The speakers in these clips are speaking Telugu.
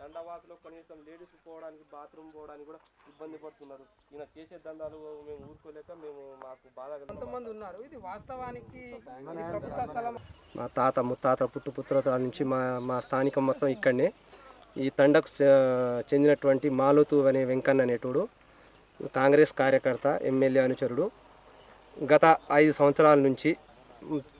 దండవాసులో కనీసం లేడీస్ పోవడానికి బాత్రూమ్ పోవడానికి కూడా ఇబ్బంది పడుతున్నారు. ఈయన చేసే దందాలు మేము ఊరుకోలేక మేము మాకు బాగా కొంతమంది ఉన్నారు. ఇది వాస్తవానికి ప్రభుత్వ స్థలం. మా తాత ముత్తాత పుట్టుపుత్రుల నుంచి మా స్థానికం మొత్తం ఇక్కడనే. ఈ తండకు చెందినటువంటి మాలోతు అనే వెంకన్న అనేటోడు కాంగ్రెస్ కార్యకర్త, ఎమ్మెల్యే అనుచరుడు. గత 5 సంవత్సరాల నుంచి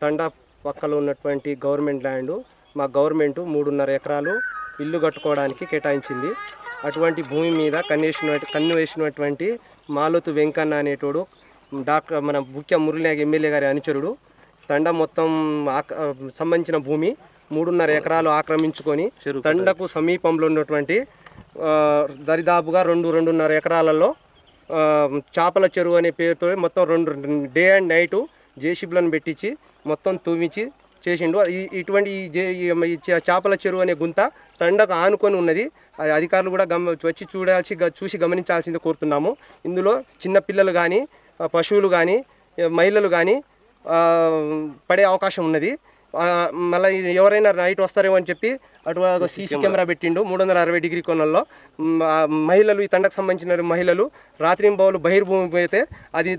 తండ పక్కలో ఉన్నటువంటి గవర్నమెంట్ ల్యాండు మా గవర్నమెంట్ 3.5 ఎకరాలు ఇల్లు కట్టుకోవడానికి కేటాయించింది. అటువంటి భూమి మీద కన్ను వేసినటువంటి మాలోతు వెంకన్న అనేటోడు మన ముఖ్య మురళీనాయక్ ఎమ్మెల్యే గారి అనుచరుడు తండ మొత్తం సంబంధించిన భూమి 3.5 ఎకరాలు ఆక్రమించుకొని తండకు సమీపంలో ఉన్నటువంటి దరిదాపుగా 2.5 ఎకరాలలో చేపల చెరువు అనే పేరుతో మొత్తం 2 డే అండ్ నైటు జేసీబీలను పెట్టించి మొత్తం తూమించి చేసిండు. ఇటువంటి ఈ చేపల చెరువు అనే గుంత తండకు ఆనుకొని ఉన్నది. అధికారులు కూడా వచ్చి చూసి గమనించాల్సింది కోరుతున్నాము. ఇందులో చిన్నపిల్లలు కానీ, పశువులు కానీ, మహిళలు కానీ పడే అవకాశం ఉన్నది. మళ్ళీ ఎవరైనా నైట్ వస్తారేమో అని చెప్పి అటు సీసీ కెమెరా పెట్టిండు. 360 డిగ్రీ కోణంలో మహిళలు, ఈ తండకు సంబంధించిన మహిళలు రాత్రింబవలు బహిర్భూమి పోతే అది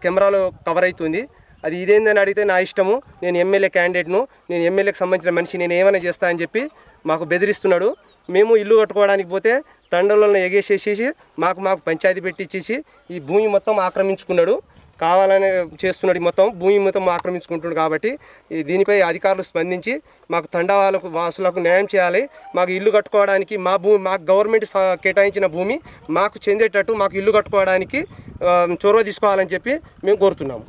కెమెరాలో కవర్ అవుతుంది. అది ఇదేందని అడిగితే నా ఇష్టము, నేను ఎమ్మెల్యే క్యాండిడేట్ను, నేను ఎమ్మెల్యేకి సంబంధించిన మనిషి, నేను ఏమైనా చేస్తా అని చెప్పి మాకు బెదిరిస్తున్నాడు. మేము ఇల్లు కట్టుకోవడానికి పోతే తండలను ఎగేసేసేసి మాకు పంచాయతీ పెట్టించేసి ఈ భూమి మొత్తం ఆక్రమించుకున్నాడు. కావాలని చేస్తున్నాడు. మొత్తం భూమి మొత్తం ఆక్రమించుకుంటున్నాడు. కాబట్టి దీనిపై అధికారులు స్పందించి మాకు తండా వాసులకు న్యాయం చేయాలి. మాకు ఇల్లు కట్టుకోవడానికి మాకు గవర్నమెంట్ కేటాయించిన భూమి మాకు చెందేటట్టు మాకు ఇల్లు కట్టుకోవడానికి చొరవ తీసుకోవాలని చెప్పి మేము కోరుతున్నాము.